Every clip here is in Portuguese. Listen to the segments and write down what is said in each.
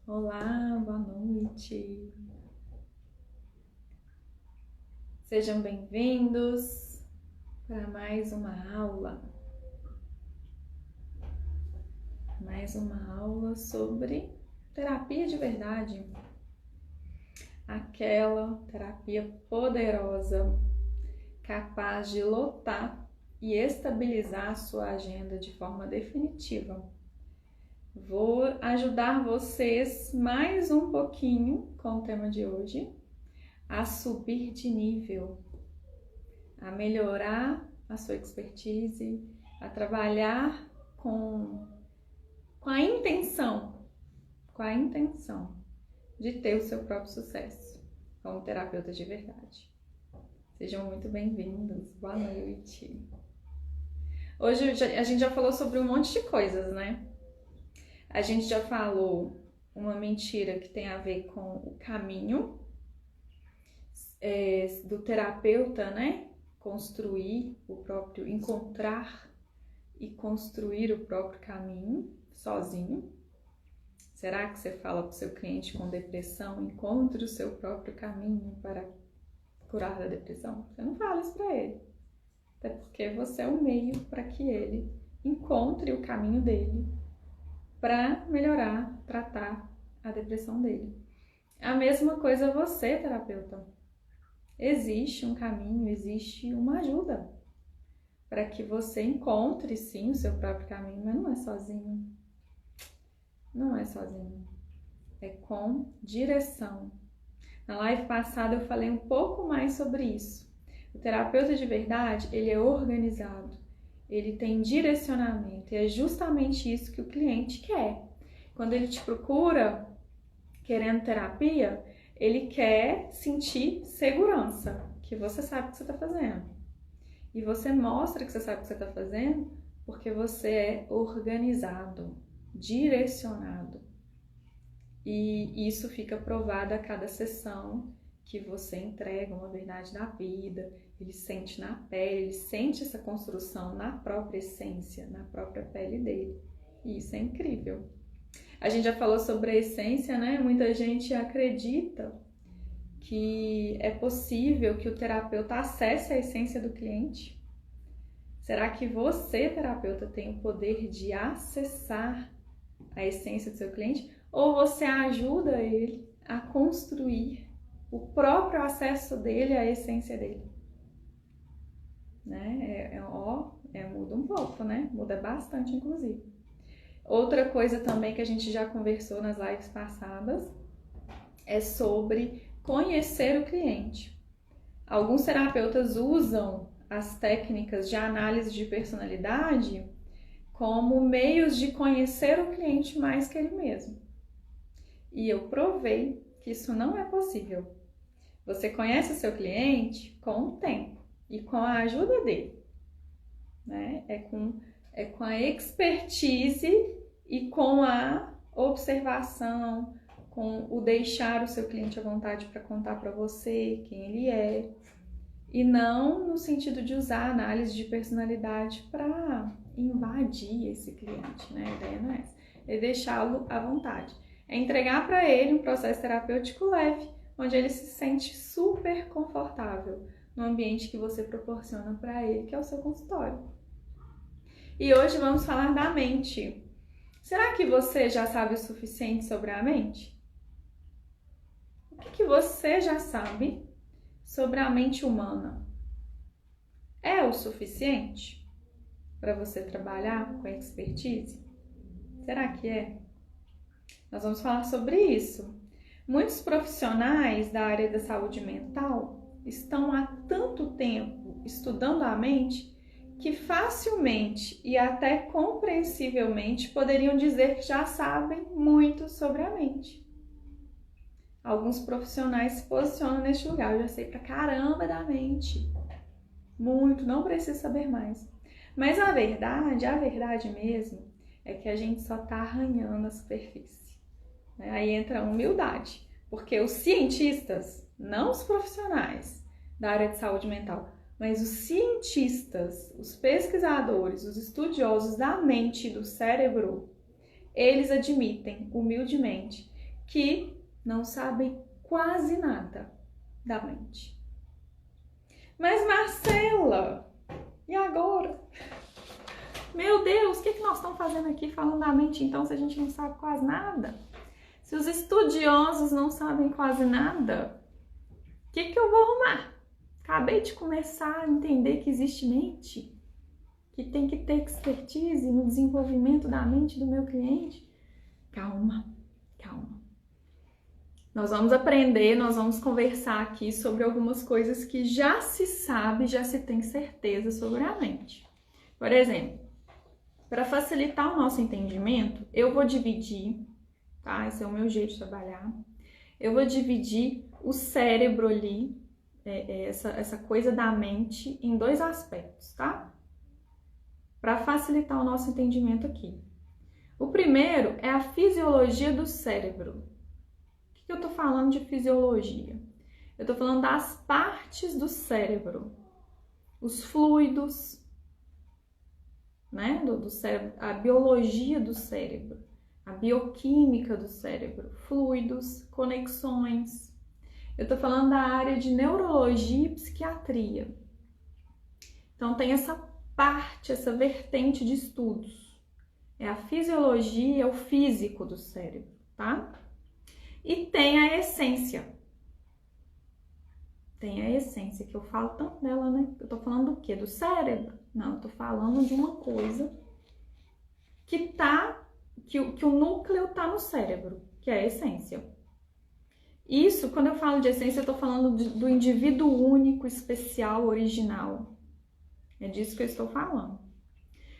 Olá, boa noite. Sejam bem-vindos para mais uma aula. Mais uma aula sobre terapia de verdade. Aquela terapia poderosa, capaz de lotar e estabilizar a sua agenda de forma definitiva. Vou ajudar vocês mais um pouquinho com o tema de hoje, a subir de nível, a melhorar a sua expertise, a trabalhar com a intenção de ter o seu próprio sucesso como terapeuta de verdade. Sejam muito bem-vindos, boa noite. Hoje a gente já falou sobre um monte de coisas, né? A gente já falou uma mentira que tem a ver com o caminho do terapeuta, né? Encontrar e construir o próprio caminho sozinho. Será que você fala para o seu cliente com depressão, encontre o seu próprio caminho para curar da depressão? Você não fala isso para ele. Até porque você é o meio para que ele encontre o caminho dele para melhorar, tratar a depressão dele. A mesma coisa você, terapeuta. Existe um caminho, existe uma ajuda para que você encontre sim o seu próprio caminho, mas não é sozinho. Não é sozinho. É com direção. Na live passada eu falei um pouco mais sobre isso. O terapeuta de verdade, ele é organizado. Ele tem direcionamento, e é justamente isso que o cliente quer. Quando ele te procura querendo terapia, ele quer sentir segurança, que você sabe o que você está fazendo. E você mostra que você sabe o que você está fazendo porque você é organizado, direcionado. E isso fica provado a cada sessão que você entrega uma verdade da vida, ele sente na pele, ele sente essa construção na própria essência, na própria pele dele. E isso é incrível. A gente já falou sobre a essência, né? Muita gente acredita que é possível que o terapeuta acesse a essência do cliente. Será que você, terapeuta, tem o poder de acessar a essência do seu cliente? Ou você ajuda ele a construir o próprio acesso dele à essência dele? Né? Muda um pouco, né? Muda bastante, inclusive. Outra coisa também que a gente já conversou nas lives passadas é sobre conhecer o cliente. Alguns terapeutas usam as técnicas de análise de personalidade como meios de conhecer o cliente mais que ele mesmo. E eu provei que isso não é possível. Você conhece o seu cliente com o tempo e com a ajuda dele. Né? É com a expertise e com a observação, com o deixar o seu cliente à vontade para contar para você quem ele é. E não no sentido de usar a análise de personalidade para invadir esse cliente, né? A ideia não é essa. É deixá-lo à vontade. É entregar para ele um processo terapêutico leve, onde ele se sente super confortável no ambiente que você proporciona para ele, que é o seu consultório. E hoje vamos falar da mente. Será que você já sabe o suficiente sobre a mente? O que você já sabe sobre a mente humana? É o suficiente para você trabalhar com expertise? Será que é? Nós vamos falar sobre isso. Muitos profissionais da área da saúde mental estão há tanto tempo estudando a mente que facilmente e até compreensivelmente poderiam dizer que já sabem muito sobre a mente. Alguns profissionais se posicionam neste lugar. Eu já sei pra caramba da mente. Muito, não preciso saber mais. Mas a verdade mesmo, é que a gente só tá arranhando a superfície. Aí entra a humildade. Porque os cientistas, não os profissionais da área de saúde mental, mas os cientistas, os pesquisadores, os estudiosos da mente e do cérebro, eles admitem humildemente que não sabem quase nada da mente. Mas Marcela, e agora? Meu Deus, o que nós estamos fazendo aqui falando da mente então se a gente não sabe quase nada? Se os estudiosos não sabem quase nada, o que eu vou arrumar? Acabei de começar a entender que existe mente, que tem que ter expertise no desenvolvimento da mente do meu cliente. Calma, calma. Nós vamos aprender, nós vamos conversar aqui sobre algumas coisas que já se sabe, já se tem certeza sobre a mente. Por exemplo, para facilitar o nosso entendimento, eu vou dividir, tá? Esse é o meu jeito de trabalhar. Eu vou dividir o cérebro ali, essa coisa da mente, em dois aspectos, tá? Para facilitar o nosso entendimento aqui. O primeiro é a fisiologia do cérebro. O que eu tô falando de fisiologia? Eu tô falando das partes do cérebro, os fluidos, né, do cérebro, a biologia do cérebro, a bioquímica do cérebro, fluidos, conexões. Eu tô falando da área de neurologia e psiquiatria. Então tem essa parte, essa vertente de estudos. É a fisiologia, é o físico do cérebro, tá? E tem a essência. Tem a essência, que eu falo tanto dela, né? Eu tô falando do quê? Do cérebro? Não, eu tô falando de uma coisa que o núcleo tá no cérebro, que é a essência. Isso, quando eu falo de essência, eu tô falando do indivíduo único, especial, original. É disso que eu estou falando.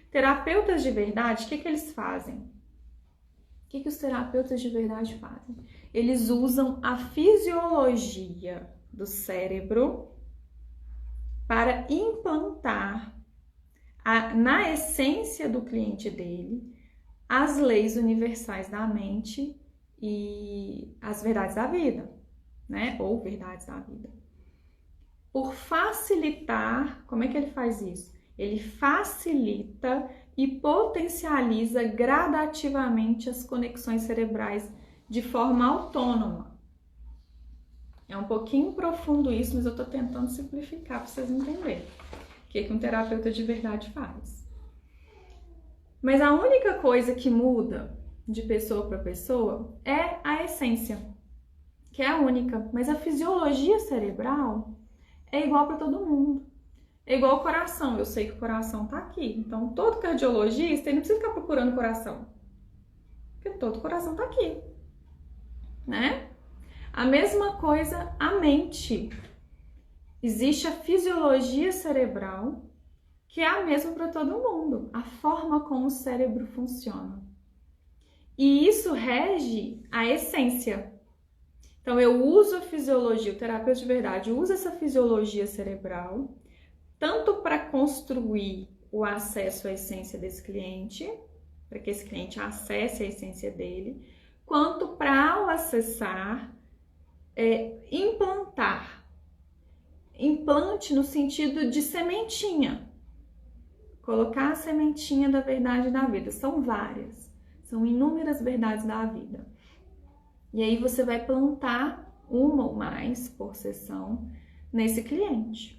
Terapeutas de verdade, o que eles fazem? O que os terapeutas de verdade fazem? Eles usam a fisiologia do cérebro para implantar na essência do cliente dele as leis universais da mente e as verdades da vida, né? Ou verdades da vida. Por facilitar, como é que ele faz isso? Ele facilita e potencializa gradativamente as conexões cerebrais de forma autônoma. É um pouquinho profundo isso, mas eu tô tentando simplificar para vocês entenderem o que um terapeuta de verdade faz. Mas a única coisa que muda de pessoa para pessoa é a essência, que é a única. Mas a fisiologia cerebral é igual para todo mundo. É igual ao coração. Eu sei que o coração tá aqui. Então, todo cardiologista, ele não precisa ficar procurando o coração. Porque todo coração tá aqui, né? A mesma coisa a mente. Existe a fisiologia cerebral, que é a mesma para todo mundo. A forma como o cérebro funciona. E isso rege a essência. Então, eu uso a fisiologia, o terapeuta de verdade usa essa fisiologia cerebral, tanto para construir o acesso à essência desse cliente, para que esse cliente acesse a essência dele, quanto para, ao acessar, implantar. Implante no sentido de sementinha. Colocar a sementinha da verdade da vida. São várias, são inúmeras verdades da vida. E aí você vai plantar uma ou mais por sessão nesse cliente.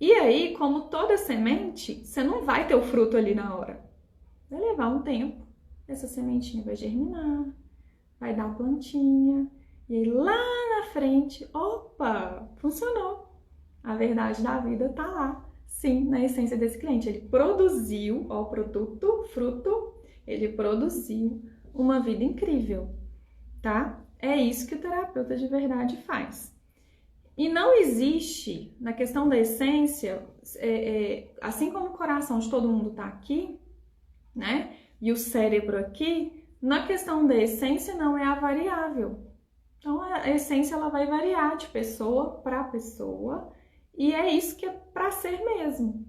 E aí, como toda semente, você não vai ter o fruto ali na hora. Vai levar um tempo. Essa sementinha vai germinar, vai dar plantinha. E aí lá na frente, opa, funcionou. A verdade da vida tá lá, sim, na essência desse cliente. Ele produziu, ó, o produto, fruto, ele produziu uma vida incrível, tá? É isso que o terapeuta de verdade faz. E não existe, na questão da essência, assim como o coração de todo mundo tá aqui, né? E o cérebro aqui, na questão da essência não é a variável. Então, a essência ela vai variar de pessoa para pessoa e é isso que é para ser mesmo.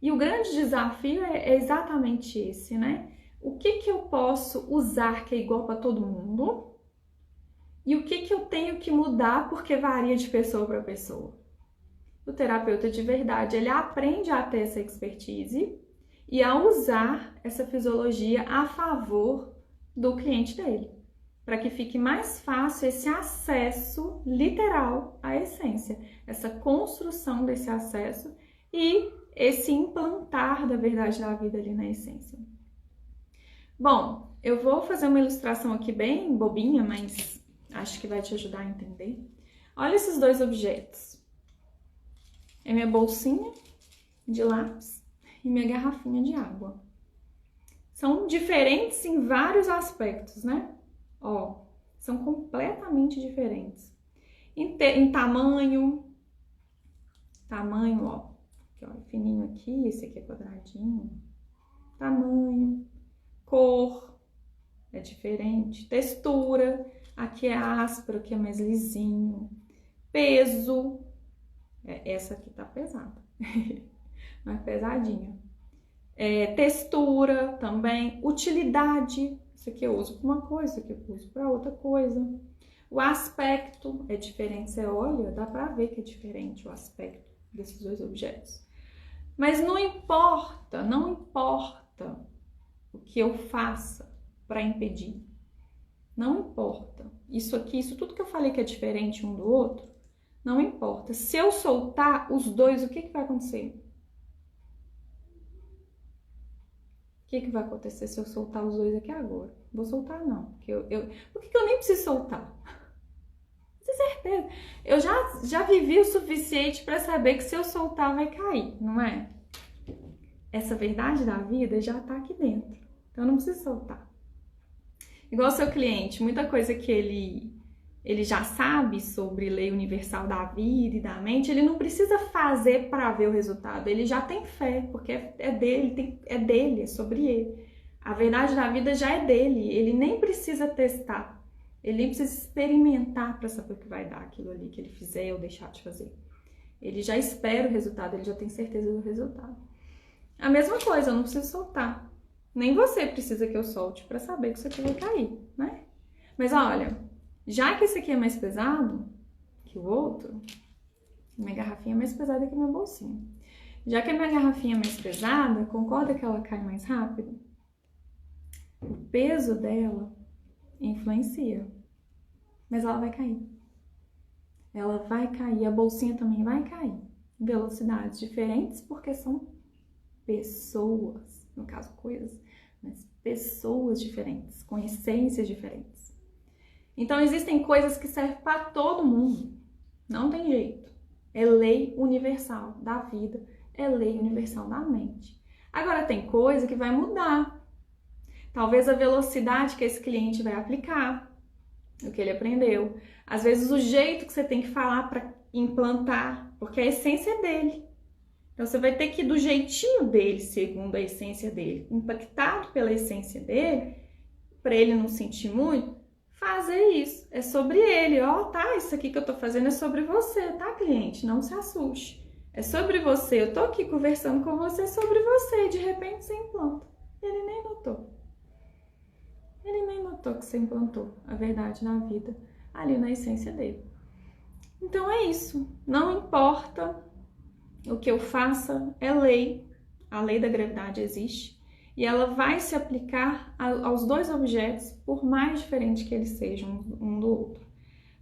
E o grande desafio é exatamente esse, né? O que eu posso usar que é igual para todo mundo e o que eu tenho que mudar porque varia de pessoa para pessoa. O terapeuta de verdade, ele aprende a ter essa expertise e a usar essa fisiologia a favor do cliente dele. para que fique mais fácil esse acesso literal à essência, essa construção desse acesso e esse implantar da verdade da vida ali na essência. Bom, eu vou fazer uma ilustração aqui bem bobinha, mas acho que vai te ajudar a entender. Olha esses dois objetos. É minha bolsinha de lápis e minha garrafinha de água. São diferentes em vários aspectos, né? Ó, são completamente diferentes. Em tamanho, ó. Aqui, ó, fininho aqui, esse aqui é quadradinho. Tamanho, cor, é diferente. Textura, aqui é áspero, aqui é mais lisinho. Peso, essa aqui tá pesada, mais pesadinha. Textura também, utilidade, isso aqui eu uso para uma coisa, isso aqui eu uso para outra coisa. O aspecto é diferente, você olha, dá para ver que é diferente o aspecto desses dois objetos. Mas não importa o que eu faça para impedir. Não importa. Isso aqui, isso tudo que eu falei que é diferente um do outro, não importa. Se eu soltar os dois, o que vai acontecer? O que vai acontecer se eu soltar os dois aqui agora? Vou soltar não, porque por que eu nem preciso soltar? Com certeza. Eu já vivi o suficiente para saber que se eu soltar vai cair, não é? Essa verdade da vida já tá aqui dentro, então eu não preciso soltar. Igual seu cliente, muita coisa que ele já sabe sobre lei universal da vida e da mente, ele não precisa fazer para ver o resultado, ele já tem fé, porque é dele, é sobre ele. A verdade da vida já é dele, ele nem precisa testar, ele nem precisa experimentar para saber o que vai dar aquilo ali que ele fizer ou deixar de fazer. Ele já espera o resultado, ele já tem certeza do resultado. A mesma coisa, eu não preciso soltar. Nem você precisa que eu solte para saber que isso aqui vai cair, né? Mas olha, já que esse aqui é mais pesado que o outro, minha garrafinha é mais pesada que minha bolsinha. Já que a minha garrafinha é mais pesada, concorda que ela cai mais rápido? O peso dela influencia, mas ela vai cair. Ela vai cair, a bolsinha também vai cair. Em velocidades diferentes, porque são pessoas, no caso coisas, mas pessoas diferentes, com essências diferentes. Então existem coisas que servem para todo mundo, não tem jeito. É lei universal da vida, é lei universal da mente. Agora tem coisa que vai mudar. Talvez a velocidade que esse cliente vai aplicar, o que ele aprendeu. Às vezes o jeito que você tem que falar para implantar, porque a essência é dele. Então você vai ter que ir do jeitinho dele, segundo a essência dele, impactado pela essência dele, para ele não sentir muito, fazer isso. É sobre ele, ó, tá? Isso aqui que eu tô fazendo é sobre você, tá, cliente? Não se assuste. É sobre você. Eu tô aqui conversando com você sobre você e de repente você implanta. Ele nem notou. Ele nem notou que você implantou a verdade na vida ali na essência dele. Então é isso. Não importa o que eu faça, é lei. A lei da gravidade existe. E ela vai se aplicar aos dois objetos, por mais diferente que eles sejam um do outro.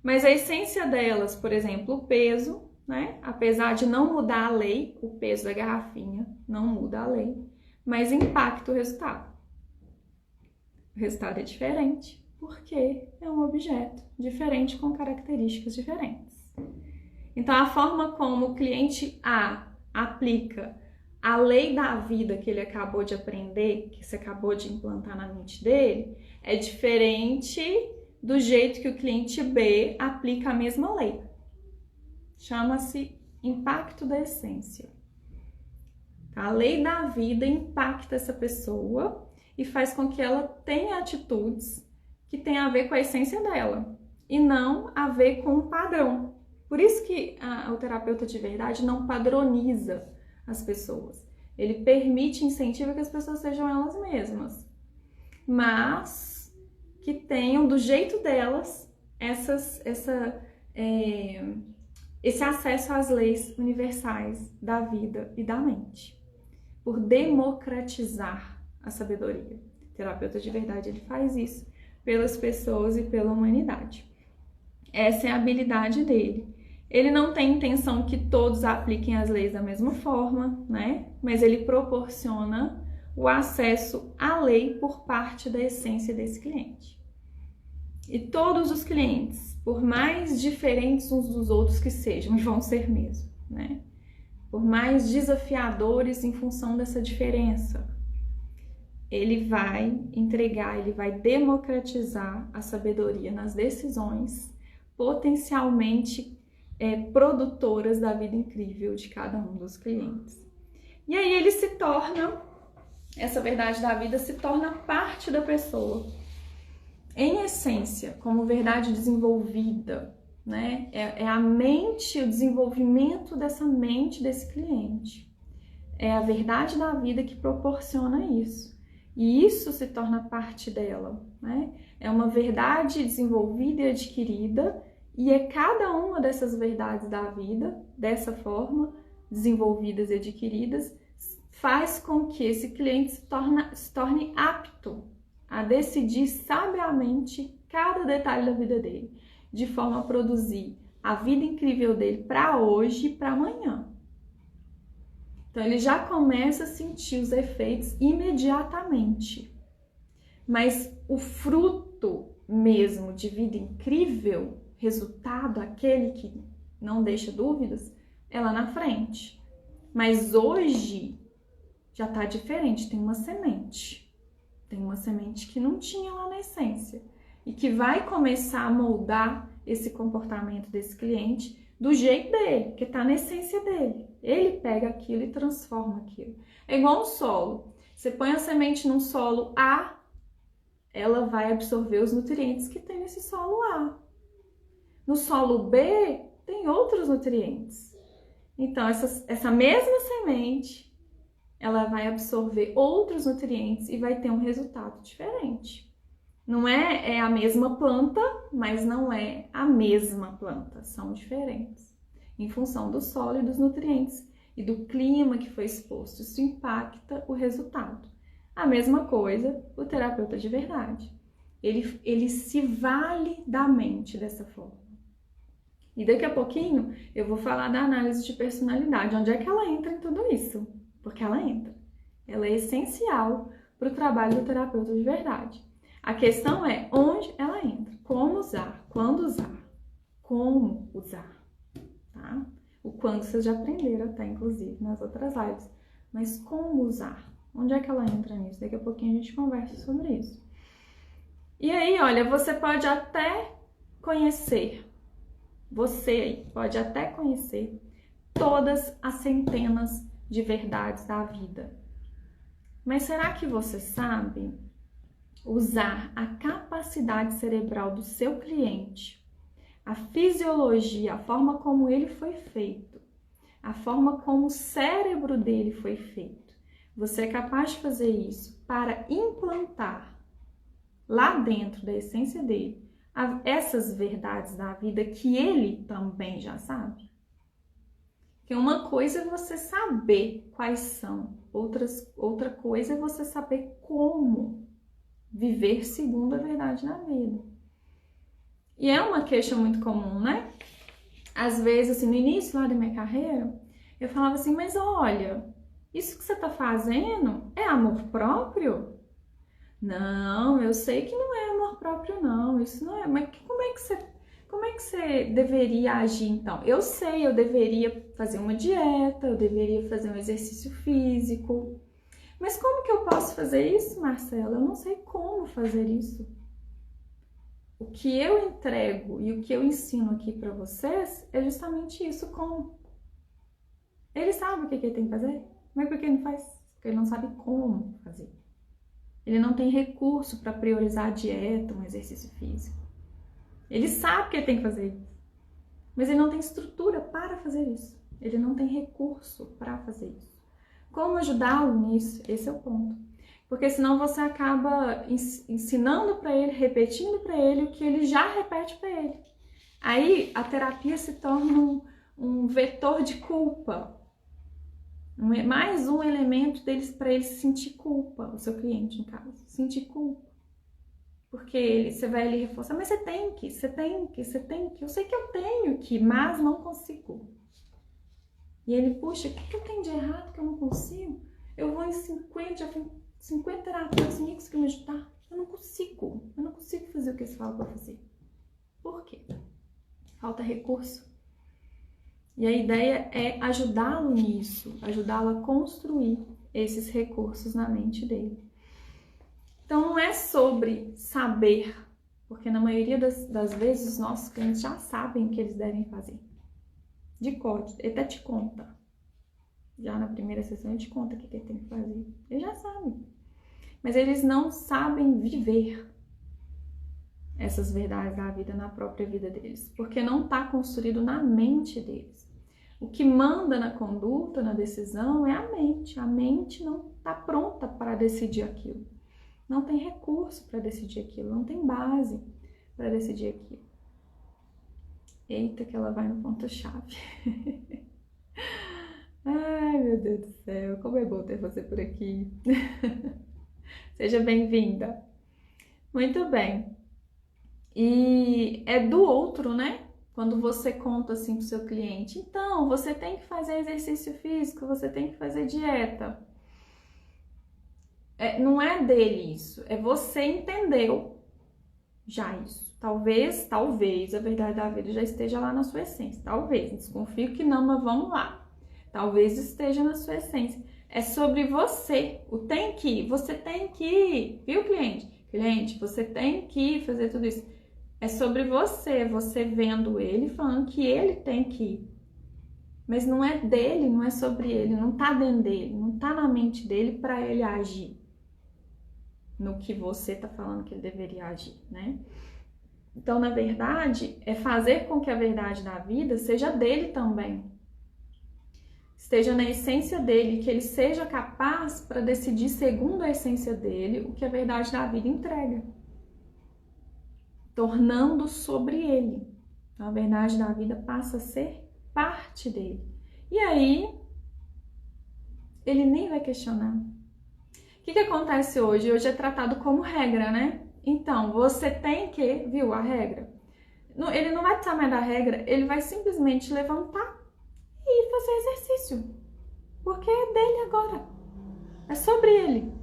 Mas a essência delas, por exemplo, o peso, né? Apesar de não mudar a lei, o peso da garrafinha não muda a lei, mas impacta o resultado. O resultado é diferente, porque é um objeto diferente com características diferentes. Então, a forma como o cliente A aplica a lei da vida que ele acabou de aprender, que você acabou de implantar na mente dele, é diferente do jeito que o cliente B aplica a mesma lei. Chama-se impacto da essência. A lei da vida impacta essa pessoa e faz com que ela tenha atitudes que têm a ver com a essência dela e não a ver com o padrão. Por isso que o terapeuta de verdade não padroniza as pessoas. Ele permite, incentiva que as pessoas sejam elas mesmas, mas que tenham do jeito delas esse acesso às leis universais da vida e da mente, por democratizar a sabedoria. O terapeuta de verdade ele faz isso, pelas pessoas e pela humanidade. Essa é a habilidade dele. Ele não tem intenção que todos apliquem as leis da mesma forma, né? Mas ele proporciona o acesso à lei por parte da essência desse cliente. E todos os clientes, por mais diferentes uns dos outros que sejam, e vão ser mesmo, né? Por mais desafiadores em função dessa diferença, ele vai entregar, ele vai democratizar a sabedoria nas decisões potencialmente produtoras da vida incrível de cada um dos clientes. E aí ele se torna, essa verdade da vida se torna parte da pessoa. Em essência, como verdade desenvolvida, né? É a mente, o desenvolvimento dessa mente desse cliente. É a verdade da vida que proporciona isso. E isso se torna parte dela, né? É uma verdade desenvolvida e adquirida, e é cada uma dessas verdades da vida, dessa forma, desenvolvidas e adquiridas, faz com que esse cliente se torne apto a decidir sabiamente cada detalhe da vida dele, de forma a produzir a vida incrível dele para hoje e para amanhã. Então ele já começa a sentir os efeitos imediatamente. Mas o fruto mesmo de vida incrível, resultado, aquele que não deixa dúvidas, é lá na frente. Mas hoje já está diferente, tem uma semente. Tem uma semente que não tinha lá na essência e que vai começar a moldar esse comportamento desse cliente do jeito dele, que está na essência dele. Ele pega aquilo e transforma aquilo. É igual um solo. Você põe a semente num solo A, ela vai absorver os nutrientes que tem nesse solo A. No solo B, tem outros nutrientes. Então, essa mesma semente, ela vai absorver outros nutrientes e vai ter um resultado diferente. Não é a mesma planta, mas não é a mesma planta. São diferentes. Em função do solo e dos nutrientes e do clima que foi exposto. Isso impacta o resultado. A mesma coisa o terapeuta de verdade. Ele se vale da mente dessa forma. E daqui a pouquinho eu vou falar da análise de personalidade. Onde é que ela entra em tudo isso? Porque ela entra. Ela é essencial para o trabalho do terapeuta de verdade. A questão é onde ela entra, como usar, quando usar, como usar, tá? O quando vocês já aprenderam até, inclusive, nas outras lives. Mas como usar? Onde é que ela entra nisso? Daqui a pouquinho a gente conversa sobre isso. E aí, olha, você pode até conhecer todas as centenas de verdades da vida. Mas será que você sabe usar a capacidade cerebral do seu cliente, a fisiologia, a forma como ele foi feito, a forma como o cérebro dele foi feito? Você é capaz de fazer isso para implantar lá dentro da essência dele essas verdades da vida que ele também já sabe? Porque uma coisa é você saber quais são, outra coisa é você saber como viver segundo a verdade da vida. E é uma queixa muito comum, né? Às vezes, assim, no início lá da minha carreira, eu falava assim, mas olha, isso que você tá fazendo é amor próprio? Não, eu sei que não é amor próprio, não, isso não é, mas como é que você deveria agir então? Eu sei, eu deveria fazer uma dieta, eu deveria fazer um exercício físico. Mas como que eu posso fazer isso, Marcela? Eu não sei como fazer isso. O que eu entrego e o que eu ensino aqui para vocês é justamente isso, como. Ele sabe o que ele tem que fazer, mas por que ele não faz? Porque ele não sabe como fazer. Ele não tem recurso para priorizar a dieta, um exercício físico. Ele sabe que ele tem que fazer isso, mas ele não tem estrutura para fazer isso. Ele não tem recurso para fazer isso. Como ajudá-lo nisso? Esse é o ponto. Porque senão você acaba ensinando para ele, repetindo para ele o que ele já repete para ele. Aí a terapia se torna um vetor de culpa. Mais um elemento deles para ele sentir culpa, o seu cliente, no caso, sentir culpa. Porque você vai ali reforçar, mas você tem que. Eu sei que eu tenho que, mas não consigo. E ele, puxa, o que eu tenho de errado que eu não consigo? Eu vou em 50 terapeutas que me ajudar. Eu não consigo fazer o que eles falam para fazer. Por quê? Falta recurso. E a ideia é ajudá-lo nisso, ajudá-lo a construir esses recursos na mente dele. Então não é sobre saber, porque na maioria das vezes os nossos clientes já sabem o que eles devem fazer. De código, ele até te conta. Já na primeira sessão ele te conta o que ele tem que fazer. Eles já sabem. Mas eles não sabem viver essas verdades da vida na própria vida deles, porque não está construído na mente deles. O que manda na conduta, na decisão, é a mente. A mente não está pronta para decidir aquilo. Não tem recurso para decidir aquilo, não tem base para decidir aquilo. Eita, que ela vai no ponto-chave. Ai, meu Deus do céu, como é bom ter você por aqui. Seja bem-vinda. Muito bem. E é do outro, né? Quando você conta assim pro seu cliente, então, você tem que fazer exercício físico, você tem que fazer dieta. Não é dele isso, é você entendeu já isso. Talvez a verdade da vida já esteja lá na sua essência. Talvez, desconfio que não, mas vamos lá. Talvez esteja na sua essência. É sobre você, o tem que, você tem que, viu, cliente? Cliente, você tem que fazer tudo isso. É sobre você vendo ele, falando que ele tem que ir. Mas não é dele, não é sobre ele, não tá dentro dele, não tá na mente dele para ele agir no que você tá falando que ele deveria agir, né? Então, na verdade, é fazer com que a verdade da vida seja dele também. Esteja na essência dele, que ele seja capaz para decidir segundo a essência dele o que a verdade da vida entrega. Tornando sobre ele. Então, a verdade da vida passa a ser parte dele. E aí, ele nem vai questionar. O que acontece hoje? Hoje é tratado como regra, né? Então, você tem que, viu a regra? Ele não vai precisar mais da regra, ele vai simplesmente levantar e fazer exercício. Porque é dele agora. É sobre ele.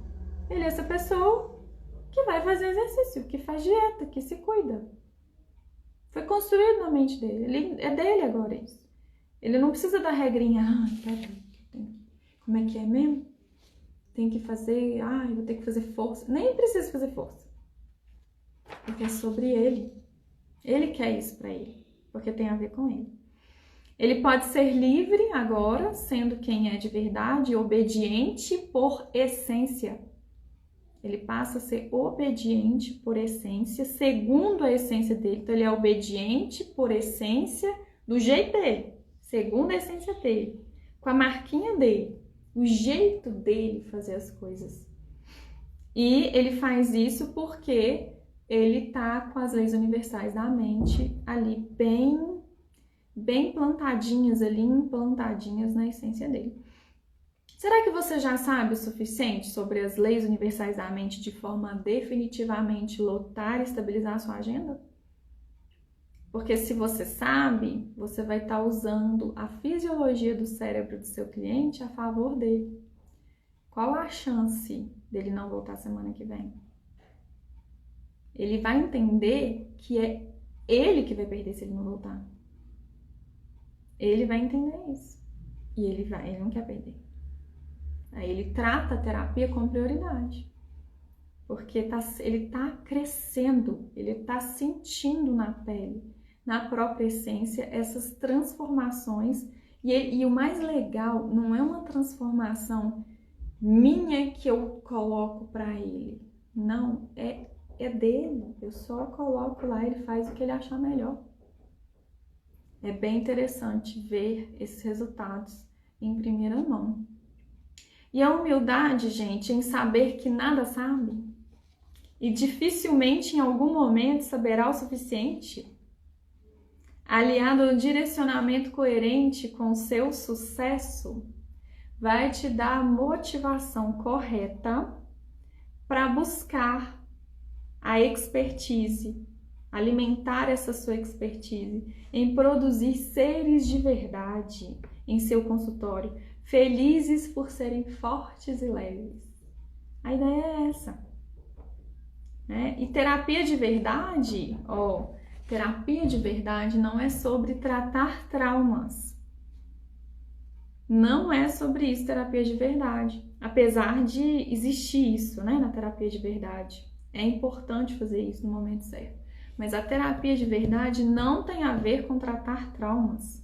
Ele é essa pessoa que vai fazer exercício, que faz dieta, que se cuida. Foi construído na mente dele. É dele agora isso. Ele não precisa da regrinha. Como é que é mesmo? Tem que fazer, eu vou ter que fazer força. Nem precisa fazer força. Porque é sobre ele. Ele quer isso pra ele. Porque tem a ver com ele. Ele pode ser livre agora, sendo quem é de verdade, obediente por essência. Ele passa a ser obediente por essência, segundo a essência dele. Então, ele é obediente por essência, do jeito dele, segundo a essência dele, com a marquinha dele, o jeito dele fazer as coisas. E ele faz isso porque ele tá com as leis universais da mente ali bem plantadinhas ali, implantadinhas na essência dele. Será que você já sabe o suficiente sobre as leis universais da mente de forma a definitivamente lotar e estabilizar a sua agenda? Porque se você sabe, você vai estar usando a fisiologia do cérebro do seu cliente a favor dele. Qual a chance dele não voltar semana que vem? Ele vai entender que é ele que vai perder se ele não voltar. Ele vai entender isso. E ele não quer perder. Aí ele trata a terapia com prioridade. Porque ele está crescendo, ele está sentindo na pele, na própria essência, essas transformações. E o mais legal, não é uma transformação minha que eu coloco para ele. Não, é dele. Eu só coloco lá, ele faz o que ele achar melhor. É bem interessante ver esses resultados em primeira mão. E a humildade, gente, em saber que nada sabe e dificilmente em algum momento saberá o suficiente, aliado ao direcionamento coerente com o seu sucesso, vai te dar a motivação correta para buscar a expertise, alimentar essa sua expertise em produzir seres de verdade em seu consultório, felizes por serem fortes e leves. A ideia é essa, né? E terapia de verdade, terapia de verdade não é sobre tratar traumas. Não é sobre isso terapia de verdade, apesar de existir isso, né, na terapia de verdade. É importante fazer isso no momento certo. Mas a terapia de verdade não tem a ver com tratar traumas.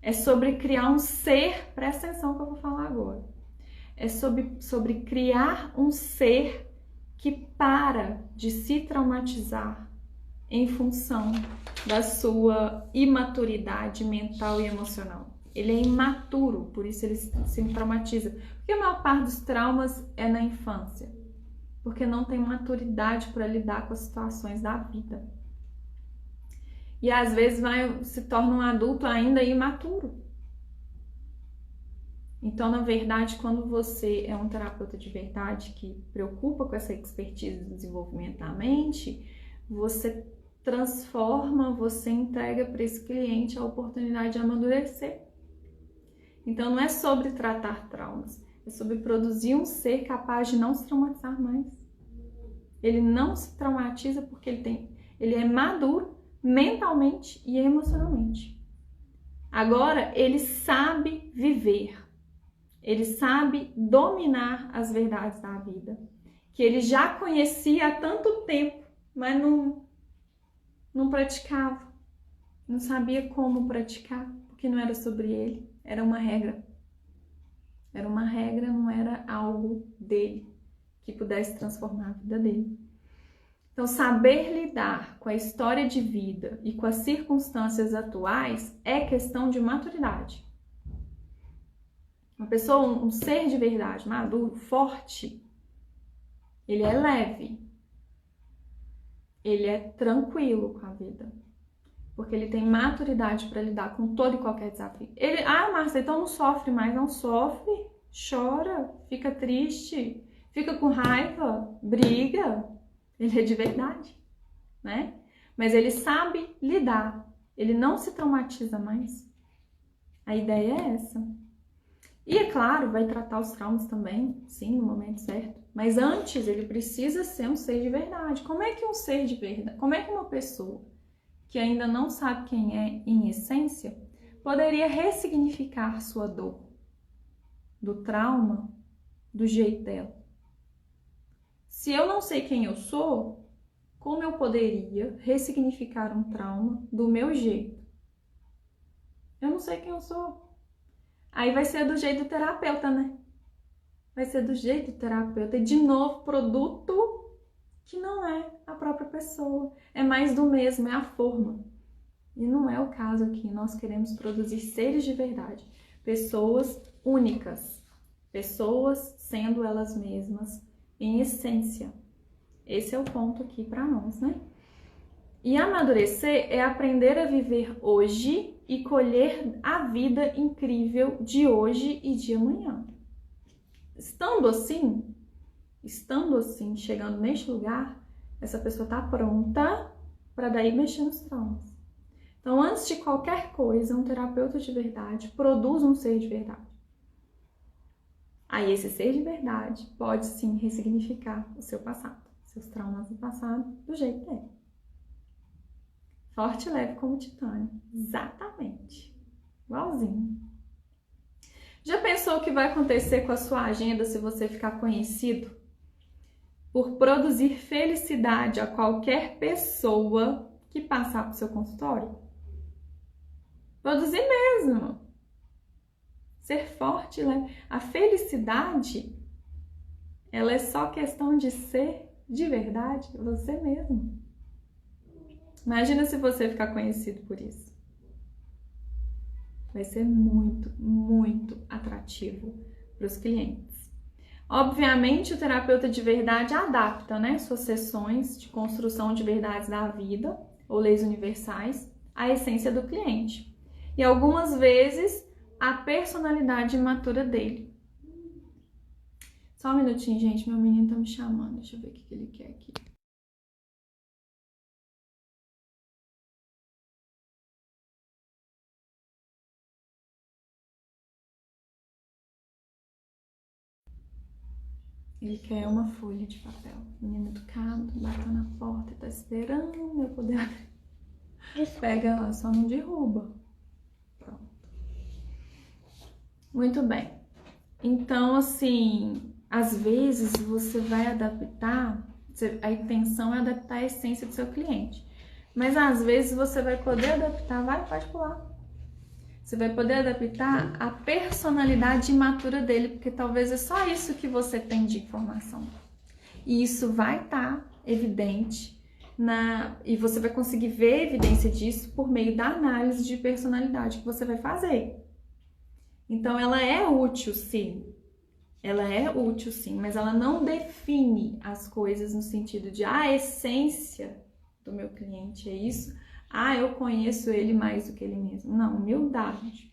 É sobre criar um ser, presta atenção que eu vou falar agora. É sobre criar um ser que para de se traumatizar em função da sua imaturidade mental e emocional. Ele é imaturo, por isso ele se traumatiza. Porque a maior parte dos traumas é na infância. Porque não tem maturidade para lidar com as situações da vida. E às vezes se torna um adulto ainda imaturo. Então, na verdade, quando você é um terapeuta de verdade que preocupa com essa expertise do desenvolvimento da mente, você transforma, você entrega para esse cliente a oportunidade de amadurecer. Então, não é sobre tratar traumas, é sobre produzir um ser capaz de não se traumatizar mais. Ele não se traumatiza porque ele é maduro mentalmente e emocionalmente. Agora, ele sabe viver, ele sabe dominar as verdades da vida, que ele já conhecia há tanto tempo, mas não praticava, não sabia como praticar, porque não era sobre ele, era uma regra. Era uma regra, não era algo dele que pudesse transformar a vida dele. Então, saber lidar com a história de vida e com as circunstâncias atuais é questão de maturidade. Uma pessoa, um ser de verdade, maduro, forte, ele é leve, ele é tranquilo com a vida, porque ele tem maturidade para lidar com todo e qualquer desafio. Márcia, então não sofre mais, não sofre, chora, fica triste, fica com raiva, briga. Ele é de verdade, né? Mas ele sabe lidar, ele não se traumatiza mais. A ideia é essa. E é claro, vai tratar os traumas também, sim, no momento certo. Mas antes ele precisa ser um ser de verdade. Como é que um ser de verdade, como é que uma pessoa que ainda não sabe quem é em essência poderia ressignificar sua dor, do trauma, do jeito dela? Se eu não sei quem eu sou, como eu poderia ressignificar um trauma do meu jeito? Eu não sei quem eu sou. Aí vai ser do jeito do terapeuta, né? Vai ser do jeito do terapeuta. E de novo, produto que não é a própria pessoa. É mais do mesmo, é a forma. E não é o caso aqui. Nós queremos produzir seres de verdade. Pessoas únicas. Pessoas sendo elas mesmas em essência. Esse é o ponto aqui para nós, né? E amadurecer é aprender a viver hoje e colher a vida incrível de hoje e de amanhã. Estando assim, chegando neste lugar, essa pessoa está pronta para daí mexer nos traumas. Então, antes de qualquer coisa, um terapeuta de verdade produz um ser de verdade. Aí esse ser de verdade pode sim ressignificar o seu passado, seus traumas do passado, do jeito dele. Forte e leve como titânio. Exatamente. Igualzinho. Já pensou o que vai acontecer com a sua agenda se você ficar conhecido por produzir felicidade a qualquer pessoa que passar pro seu consultório? Produzir mesmo. Ser forte e leve. A felicidade, ela é só questão de ser de verdade você mesmo. Imagina se você ficar conhecido por isso. Vai ser muito, muito atrativo para os clientes. Obviamente, o terapeuta de verdade adapta, né, suas sessões de construção de verdades da vida, ou leis universais, à essência do cliente. E algumas vezes, a personalidade imatura dele. Só um minutinho, gente, meu menino tá me chamando. Deixa eu ver o que ele quer aqui. Ele quer uma folha de papel. Menino educado, bateu na porta e tá esperando eu poder abrir. Pega lá, só não derruba. Pronto. Muito bem. Então, assim, às vezes você vai adaptar, a intenção é adaptar a essência do seu cliente. Mas às vezes você vai poder adaptar, pode pular. Você vai poder adaptar a personalidade imatura dele, porque talvez é só isso que você tem de informação. E isso vai estar evidente e você vai conseguir ver evidência disso por meio da análise de personalidade que você vai fazer. Então, ela é útil, sim. Ela é útil, sim, mas ela não define as coisas no sentido de a essência do meu cliente é isso. Eu conheço ele mais do que ele mesmo. Não, humildade.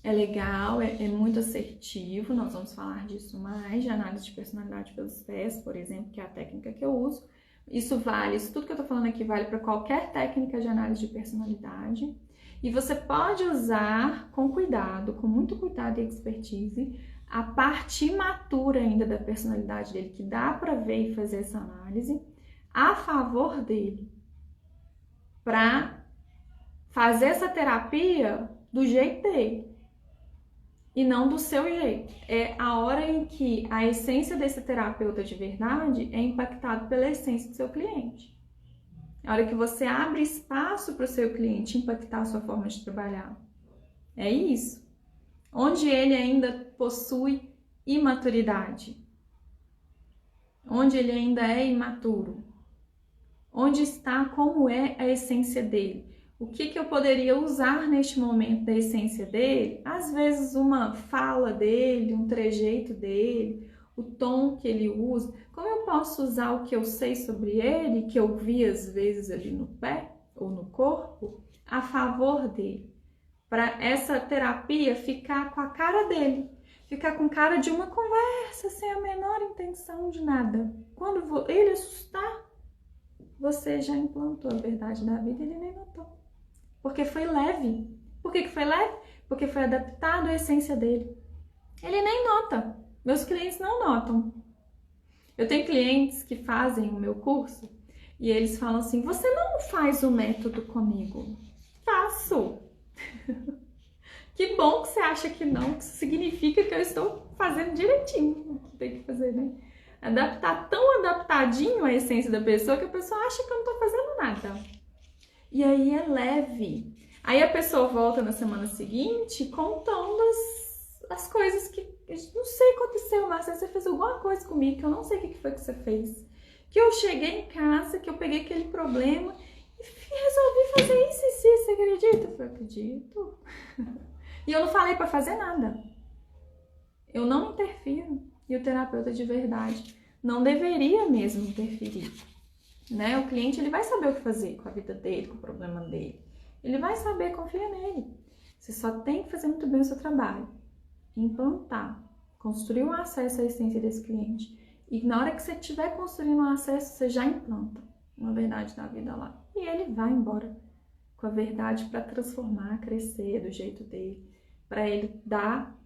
É legal, é muito assertivo, nós vamos falar disso mais, de análise de personalidade pelos pés, por exemplo, que é a técnica que eu uso. Isso tudo que eu tô falando aqui vale para qualquer técnica de análise de personalidade. E você pode usar com cuidado, com muito cuidado e expertise, a parte imatura ainda da personalidade dele, que dá para ver e fazer essa análise, a favor dele, para fazer essa terapia do jeito dele e não do seu jeito. É a hora em que a essência desse terapeuta de verdade é impactada pela essência do seu cliente. É a hora que você abre espaço para o seu cliente impactar a sua forma de trabalhar. É isso. Onde ele ainda possui imaturidade. Onde ele ainda é imaturo. Onde está, como é a essência dele. O que eu poderia usar neste momento da essência dele? Às vezes uma fala dele, um trejeito dele, o tom que ele usa. Como eu posso usar o que eu sei sobre ele, que eu vi às vezes ali no pé ou no corpo, a favor dele? Para essa terapia ficar com a cara dele. Ficar com cara de uma conversa sem a menor intenção de nada. Quando ele assustar, você já implantou a verdade da vida e ele nem notou. Porque foi leve. Por que foi leve? Porque foi adaptado à essência dele. Ele nem nota. Meus clientes não notam. Eu tenho clientes que fazem o meu curso e eles falam assim, você não faz o método comigo? Faço. Que bom que você acha que não, que isso significa que eu estou fazendo direitinho o que tem que fazer, né? Adaptar tão adaptadinho a essência da pessoa que a pessoa acha que eu não tô fazendo nada. E aí é leve. Aí a pessoa volta na semana seguinte contando as coisas que não sei o que aconteceu, Marcia, você fez alguma coisa comigo que eu não sei o que foi que você fez. Que eu cheguei em casa, que eu peguei aquele problema e resolvi fazer isso e isso, você acredita? Eu falei, acredito. E eu não falei pra fazer nada. Eu não interfiro. E o terapeuta de verdade não deveria mesmo interferir. Né? O cliente ele vai saber o que fazer com a vida dele, com o problema dele. Ele vai saber, confia nele. Você só tem que fazer muito bem o seu trabalho. Implantar, construir um acesso à essência desse cliente. E na hora que você estiver construindo um acesso, você já implanta uma verdade da vida lá. E ele vai embora com a verdade para transformar, crescer do jeito dele. Para ele dar,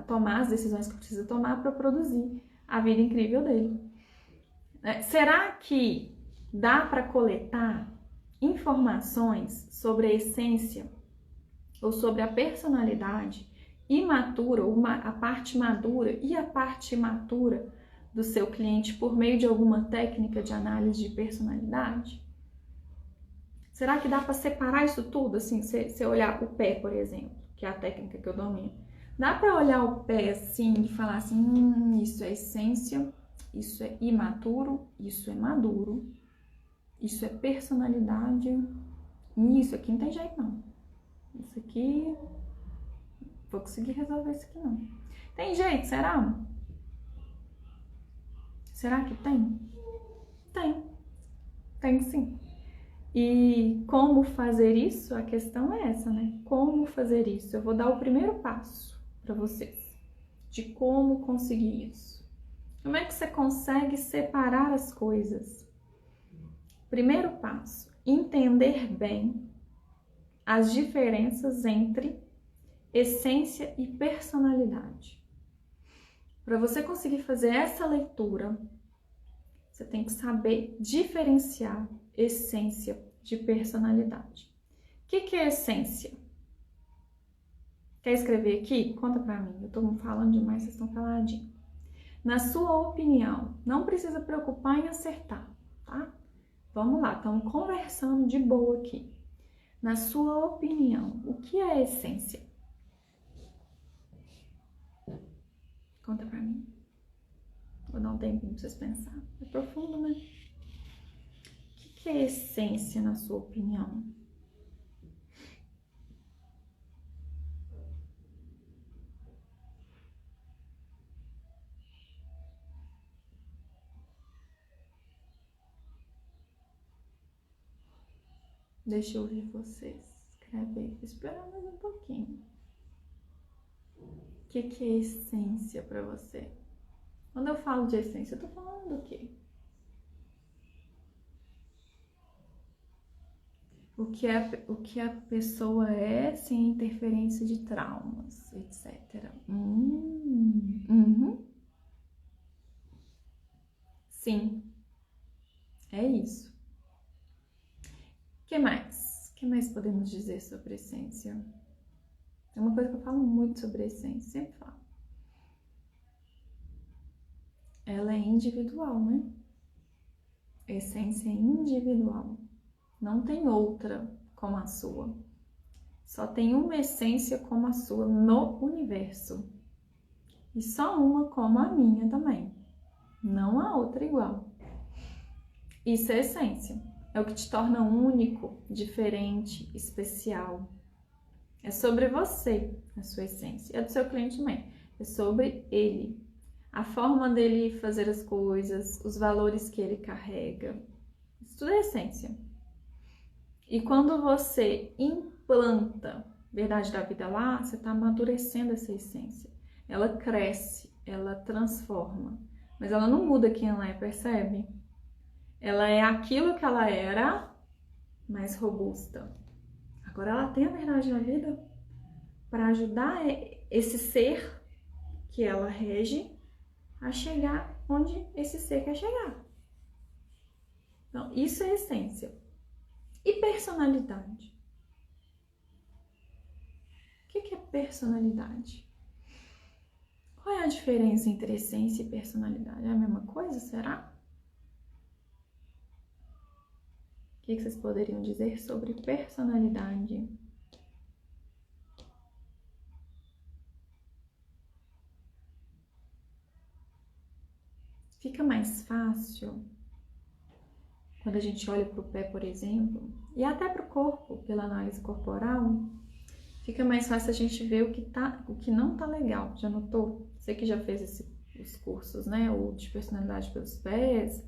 tomar as decisões que precisa tomar para produzir a vida incrível dele. Será que dá para coletar informações sobre a essência ou sobre a personalidade imatura, ou a parte madura e a parte imatura do seu cliente por meio de alguma técnica de análise de personalidade? Será que dá para separar isso tudo? Assim, se olhar o pé, por exemplo, que é a técnica que eu domino. Dá para olhar o pé assim e falar assim, isso é essência, isso é imaturo, isso é maduro, isso é personalidade, isso aqui não tem jeito não. Isso aqui, vou conseguir resolver isso aqui não. Tem jeito, será? Será que tem? Tem. Tem sim. E como fazer isso? A questão é essa, né? Como fazer isso? Eu vou dar o primeiro passo para vocês de como conseguir isso. Como é que você consegue separar as coisas? Primeiro passo, entender bem as diferenças entre essência e personalidade. Para você conseguir fazer essa leitura, você tem que saber diferenciar essência de personalidade. O que é essência? Quer escrever aqui? Conta pra mim. Eu tô falando demais, vocês estão caladinhos. Na sua opinião, não precisa preocupar em acertar, tá? Vamos lá, estamos conversando de boa aqui. Na sua opinião, o que é essência? Conta pra mim. Vou dar um tempinho pra vocês pensarem. É profundo, né? O que é essência, na sua opinião? Deixa eu ouvir vocês. Escreve aí. Espera mais um pouquinho. O que é essência pra você? Quando eu falo de essência, eu tô falando do quê? O que a pessoa é sem interferência de traumas, etc. Uhum. Sim, é isso. O que mais? O que mais podemos dizer sobre essência? É uma coisa que eu falo muito sobre essência, sempre falo. Ela é individual, né? Essência é individual. Não tem outra como a sua. Só tem uma essência como a sua no universo. E só uma como a minha também. Não há outra igual. Isso é essência. É o que te torna único, diferente, especial. É sobre você, a sua essência. É do seu cliente também. É sobre ele. A forma dele fazer as coisas, os valores que ele carrega. Isso tudo é essência. E quando você implanta verdade da vida lá, você está amadurecendo essa essência. Ela cresce, ela transforma. Mas ela não muda quem ela é, percebe? Ela é aquilo que ela era, mais robusta. Agora ela tem a verdade da vida para ajudar esse ser que ela rege a chegar onde esse ser quer chegar. Então, isso é essência. E personalidade? O que é personalidade? Qual é a diferença entre essência e personalidade? É a mesma coisa, será? O que vocês poderiam dizer sobre personalidade? Fica mais fácil quando a gente olha para o pé, por exemplo, e até para o corpo, pela análise corporal, fica mais fácil a gente ver o que não tá legal. Já notou? Você que já fez os cursos, né? O de personalidade pelos pés,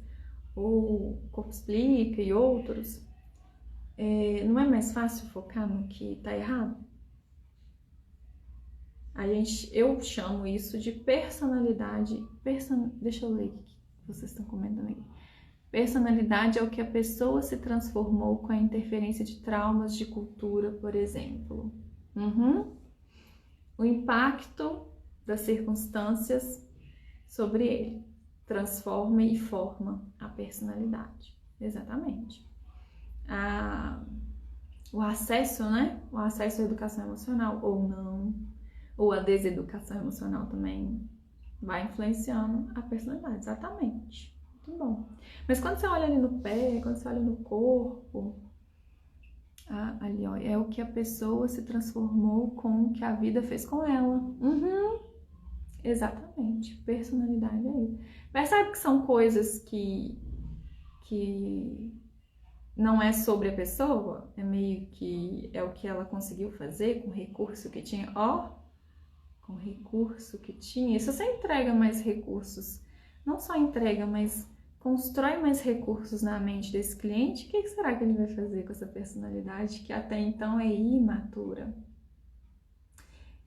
o Corpo Explica e outros. Não é mais fácil focar no que tá errado? Eu chamo isso de personalidade. Deixa eu ler o que vocês estão comentando aqui. Personalidade é o que a pessoa se transformou com a interferência de traumas de cultura, por exemplo. O impacto das circunstâncias sobre ele transforma e forma a personalidade. Exatamente. O acesso, né? O acesso à educação emocional ou não, ou a deseducação emocional também vai influenciando a personalidade. Exatamente. Muito bom. Mas quando você olha ali no pé, quando você olha no corpo, ali, ó, é o que a pessoa se transformou com o que a vida fez com ela. Exatamente. Personalidade é isso. Percebe que são coisas que não é sobre a pessoa? É meio que é o que ela conseguiu fazer com o recurso que tinha. Com o recurso que tinha. E se você entrega mais recursos, não só entrega, mas constrói mais recursos na mente desse cliente, o que será que ele vai fazer com essa personalidade que até então é imatura?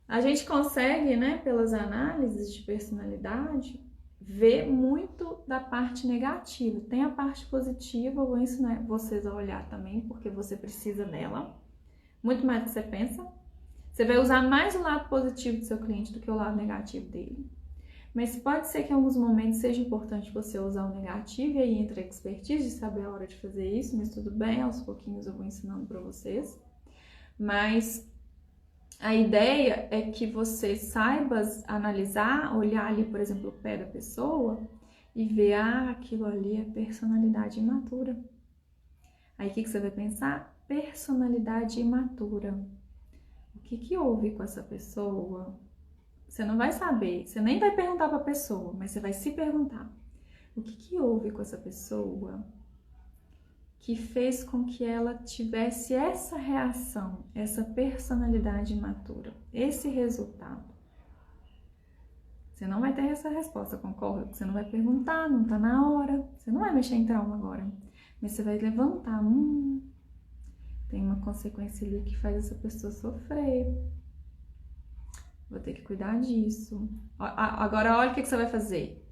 A gente consegue, né, pelas análises de personalidade, ver muito da parte negativa. Tem a parte positiva, eu vou ensinar vocês a olhar também, porque você precisa dela, muito mais do que você pensa. Você vai usar mais o lado positivo do seu cliente do que o lado negativo dele. Mas pode ser que em alguns momentos seja importante você usar o negativo, e aí entra a expertise de saber a hora de fazer isso, mas tudo bem, aos pouquinhos eu vou ensinando para vocês. Mas a ideia é que você saiba analisar, olhar ali, por exemplo, o pé da pessoa e ver, aquilo ali é personalidade imatura. Aí o que você vai pensar? Personalidade imatura. O que houve com essa pessoa? Você não vai saber, você nem vai perguntar para a pessoa, mas você vai se perguntar: o que houve com essa pessoa que fez com que ela tivesse essa reação, essa personalidade imatura, esse resultado? Você não vai ter essa resposta, concorda? Você não vai perguntar, não tá na hora, você não vai mexer em trauma agora, mas você vai levantar, tem uma consequência ali que faz essa pessoa sofrer. Vou ter que cuidar disso. Agora olha o que você vai fazer.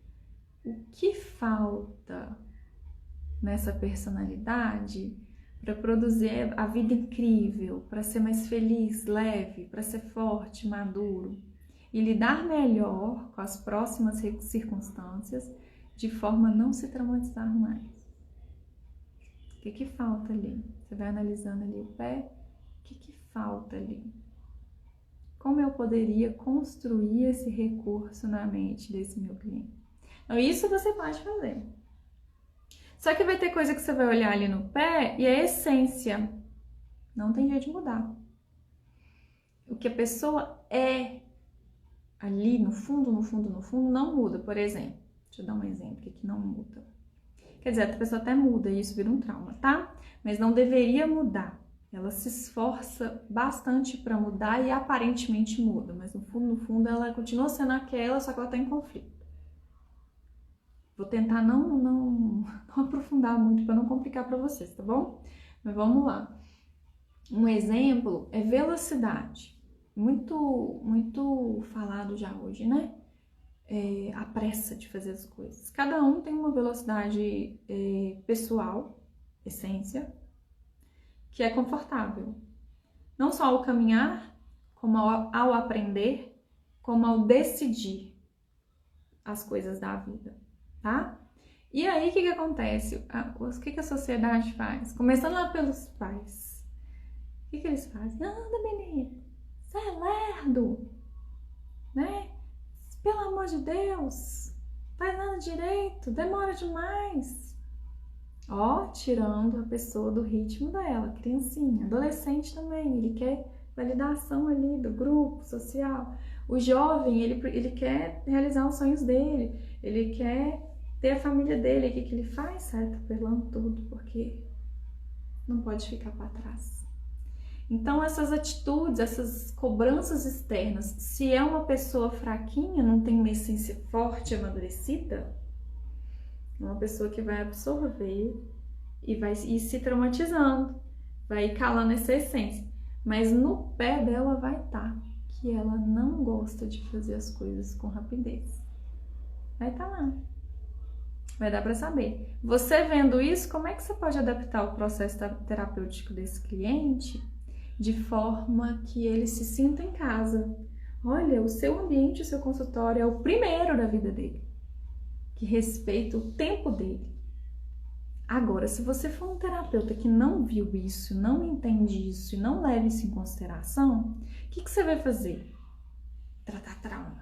O que falta nessa personalidade para produzir a vida incrível, para ser mais feliz, leve, para ser forte, maduro e lidar melhor com as próximas circunstâncias de forma a não se traumatizar mais? O que falta ali? Você vai analisando ali o pé. O que falta ali? Como eu poderia construir esse recurso na mente desse meu cliente? Então, isso você pode fazer. Só que vai ter coisa que você vai olhar ali no pé e a essência não tem jeito de mudar. O que a pessoa é ali no fundo, não muda. Por exemplo, deixa eu dar um exemplo que não muda. Quer dizer, a pessoa até muda e isso vira um trauma, tá? Mas não deveria mudar. Ela se esforça bastante para mudar e aparentemente muda, mas no fundo ela continua sendo aquela, só que ela está em conflito. Vou tentar não aprofundar muito para não complicar para vocês, tá bom? Mas vamos lá. Um exemplo é velocidade. Muito falado já hoje, né? A pressa de fazer as coisas. Cada um tem uma velocidade pessoal, essência, que é confortável. Não só ao caminhar, como ao aprender, como ao decidir as coisas da vida, tá? E aí, o que acontece? O que a sociedade faz? Começando lá pelos pais. O que eles fazem? Anda, menino, você é lerdo, né? Pelo amor de Deus, faz nada direito, demora demais. Ó, tirando a pessoa do ritmo dela, criancinha, adolescente também, ele quer validação ali do grupo social. O jovem, ele quer realizar os sonhos dele, ele quer ter a família dele. O que ele faz? Sai atropelando tudo, porque não pode ficar para trás. Então, essas atitudes, essas cobranças externas, se é uma pessoa fraquinha, não tem uma essência forte, amadurecida, é uma pessoa que vai absorver e vai ir se traumatizando, vai ir calando essa essência. Mas no pé dela vai estar que ela não gosta de fazer as coisas com rapidez. Vai estar lá. Vai dar para saber. Você vendo isso, como é que você pode adaptar o processo terapêutico desse cliente de forma que ele se sinta em casa? Olha, o seu ambiente, o seu consultório é o primeiro da vida dele, que respeita o tempo dele. Agora, se você for um terapeuta que não viu isso, não entende isso e não leva isso em consideração, o que você vai fazer? Tratar trauma.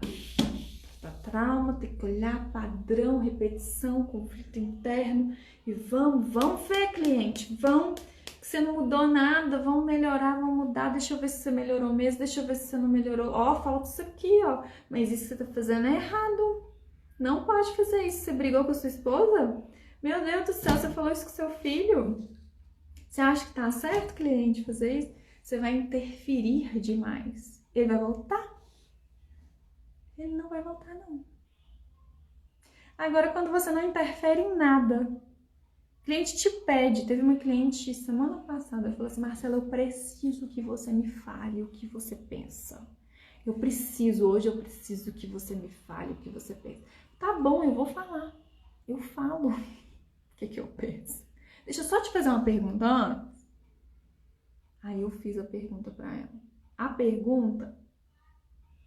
Trauma, tem que olhar padrão, repetição, conflito interno e vamos ver, cliente, que você não mudou nada, vamos melhorar, vamos mudar, deixa eu ver se você melhorou mesmo, deixa eu ver se você não melhorou, falta isso aqui, mas isso que você tá fazendo é errado, não pode fazer isso. Você brigou com a sua esposa? Meu Deus do céu, você falou isso com seu filho? Você acha que tá certo, cliente, fazer isso? Você vai interferir demais. Ele vai voltar? Ele não vai voltar, não. Agora, quando você não interfere em nada, o cliente te pede. Teve uma cliente semana passada, ela falou assim: Marcela, eu preciso que você me fale o que você pensa. Hoje eu preciso que você me fale o que você pensa. Tá bom, eu vou falar. Eu falo o que eu penso. Deixa eu só te fazer uma pergunta antes. Aí eu fiz a pergunta pra ela. A pergunta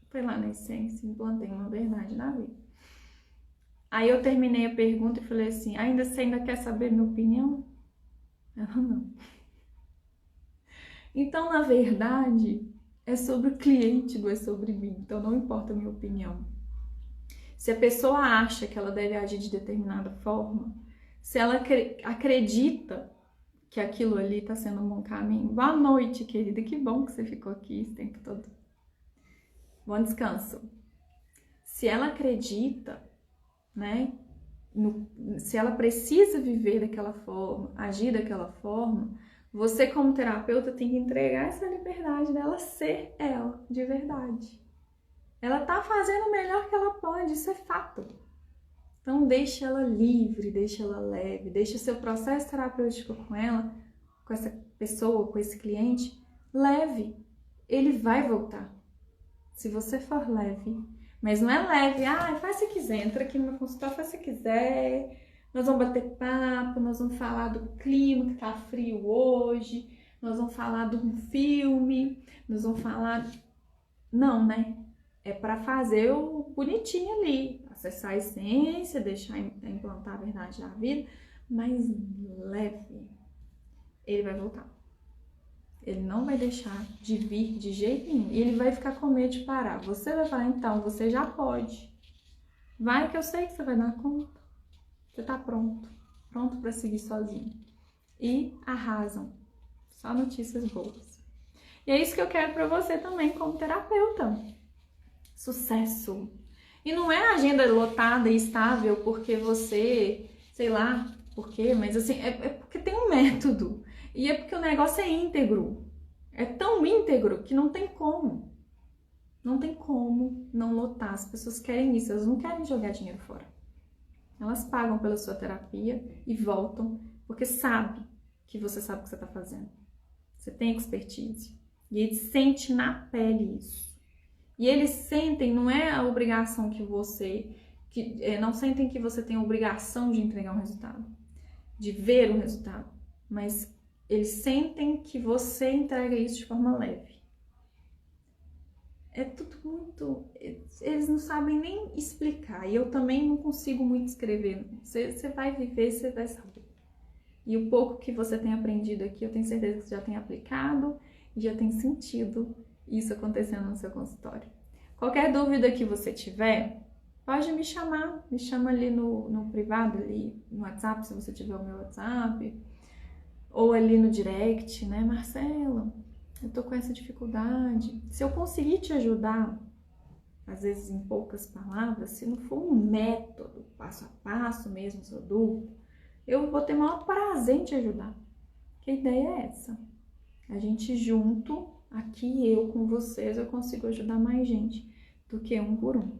foi lá na essência, implantei uma verdade na vida. Aí eu terminei a pergunta e falei assim, você ainda quer saber minha opinião? Ela, não. Então, na verdade, é sobre o cliente, não é sobre mim. Então, não importa a minha opinião. Se a pessoa acha que ela deve agir de determinada forma, se ela acredita que aquilo ali está sendo um bom caminho. Boa noite, querida. Que bom que você ficou aqui esse tempo todo. Bom descanso. Se ela acredita, né? Se ela precisa viver daquela forma, agir daquela forma, você como terapeuta tem que entregar essa liberdade dela ser ela, de verdade. Ela tá fazendo o melhor que ela pode, isso é fato. Então deixa ela livre, deixa ela leve, deixa o seu processo terapêutico com ela, com essa pessoa, com esse cliente, leve. Ele vai voltar. Se você for leve, mas não é leve, faz se quiser, entra aqui no meu consultório, faz se quiser, nós vamos bater papo, nós vamos falar do clima que tá frio hoje, nós vamos falar de um filme, nós vamos falar... Não, né? É para fazer o bonitinho ali, acessar a essência, deixar implantar a verdade da vida, mas leve. Ele vai voltar. Ele não vai deixar de vir de jeito nenhum. E ele vai ficar com medo de parar. Você vai falar, então, você já pode. Vai que eu sei que você vai dar conta. Você tá pronto. Pronto para seguir sozinho. E arrasam. Só notícias boas. E é isso que eu quero para você também como terapeuta. Sucesso. E não é agenda lotada e estável porque você, sei lá por quê, mas assim, é porque tem um método. E é porque o negócio é íntegro. É tão íntegro que não tem como. Não tem como não lotar. As pessoas querem isso, elas não querem jogar dinheiro fora. Elas pagam pela sua terapia e voltam porque sabe que você sabe o que você está fazendo. Você tem expertise. E eles sentem na pele isso. E eles sentem, não é a obrigação que você... não sentem que você tem a obrigação de entregar um resultado. De ver o resultado. Mas eles sentem que você entrega isso de forma leve. É tudo muito... Eles não sabem nem explicar. E eu também não consigo muito escrever. Você vai viver, você vai saber. E o pouco que você tem aprendido aqui, eu tenho certeza que você já tem aplicado e já tem sentido isso acontecendo no seu consultório. Qualquer dúvida que você tiver, pode me chamar. Me chama ali no privado, ali no WhatsApp, se você tiver o meu WhatsApp. Ou ali no direct, né? Marcela, eu tô com essa dificuldade. Se eu conseguir te ajudar, às vezes em poucas palavras, se não for um método, passo a passo mesmo, sua dúvida, eu vou ter o maior prazer em te ajudar. Que a ideia é essa. A gente junto, aqui eu com vocês, eu consigo ajudar mais gente do que um por um.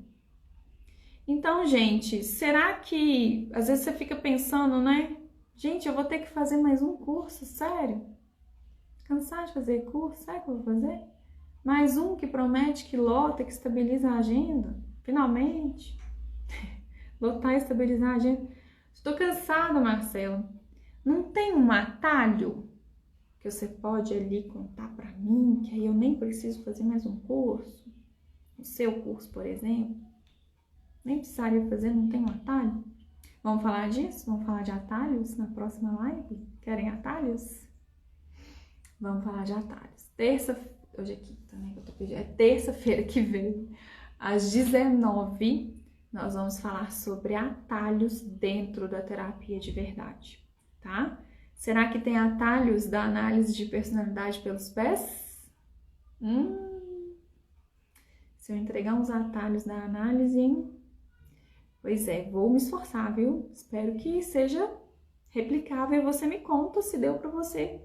Então, gente, será que... Às vezes você fica pensando, né? Gente, eu vou ter que fazer mais um curso, sério? Cansar de fazer curso, sabe o que eu vou fazer? Mais um que promete, que lota, que estabiliza a agenda. Finalmente. Lotar e estabilizar a agenda. Estou cansada, Marcela. Não tem um atalho que você pode ali contar para mim, que aí eu nem preciso fazer mais um curso? O seu curso, por exemplo. Nem precisaria fazer, não tem um atalho? Vamos falar disso? Vamos falar de atalhos na próxima live? Querem atalhos? Vamos falar de atalhos. Hoje é quinta, né? É terça-feira que vem, às 19h, nós vamos falar sobre atalhos dentro da terapia de verdade, tá? Será que tem atalhos da análise de personalidade pelos pés? Se eu entregar uns atalhos da análise, hein? Pois é, vou me esforçar, viu? Espero que seja replicável e você me conta se deu para você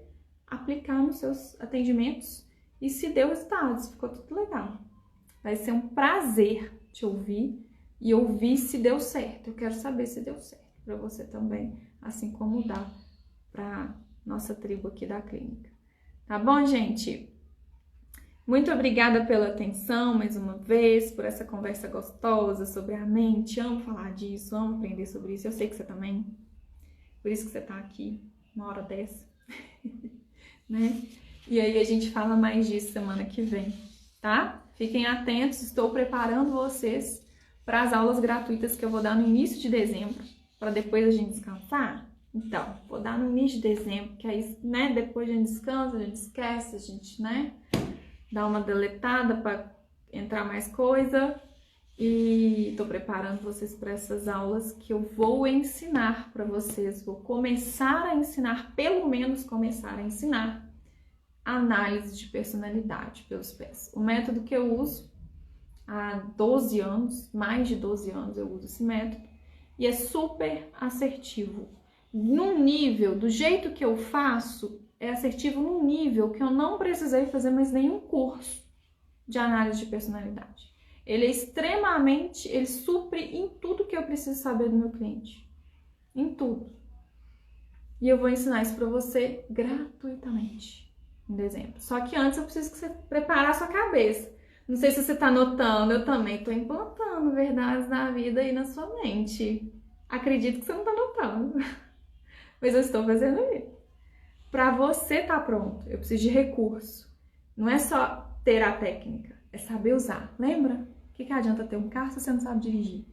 aplicar nos seus atendimentos e se deu resultados, ficou tudo legal. Vai ser um prazer te ouvir e ouvir se deu certo. Eu quero saber se deu certo para você também, assim como dá para nossa tribo aqui da clínica. Tá bom, gente? Muito obrigada pela atenção mais uma vez, por essa conversa gostosa sobre a mente. Amo falar disso, amo aprender sobre isso. Eu sei que você também. Por isso que você tá aqui, uma hora dessa. Né? E aí a gente fala mais disso semana que vem, tá? Fiquem atentos, estou preparando vocês para as aulas gratuitas que eu vou dar no início de dezembro, para depois a gente descansar? Então, vou dar no início de dezembro, que aí, né, depois a gente descansa, a gente esquece, a gente, né, dá uma deletada para entrar mais coisa. E tô preparando vocês para essas aulas que eu vou ensinar para vocês. Vou começar a ensinar, pelo menos começar a ensinar, análise de personalidade pelos pés. O método que eu uso há 12 anos, mais de 12 anos eu uso esse método, e é super assertivo. Num nível, do jeito que eu faço, é assertivo num nível que eu não precisei fazer mais nenhum curso de análise de personalidade. Ele é extremamente, ele supre em tudo que eu preciso saber do meu cliente. Em tudo. E eu vou ensinar isso para você gratuitamente em dezembro. Só que antes eu preciso que você prepare a sua cabeça. Não sei se você está notando, eu também estou implantando verdades da vida aí na sua mente. Acredito que você não está notando. Mas eu estou fazendo isso. Para você estar pronto, eu preciso de recurso. Não é só ter a técnica, é saber usar. Lembra? O que adianta ter um carro se você não sabe dirigir?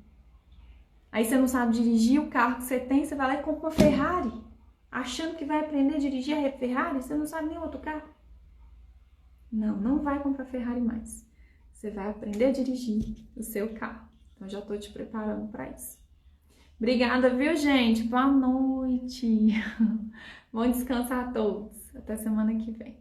Aí você não sabe dirigir o carro que você tem, você vai lá e compra uma Ferrari, achando que vai aprender a dirigir a Ferrari, você não sabe nem outro carro. Não, não vai comprar Ferrari mais. Você vai aprender a dirigir o seu carro. Então já estou te preparando para isso. Obrigada, viu, gente? Boa noite. Bom descanso a todos. Até semana que vem.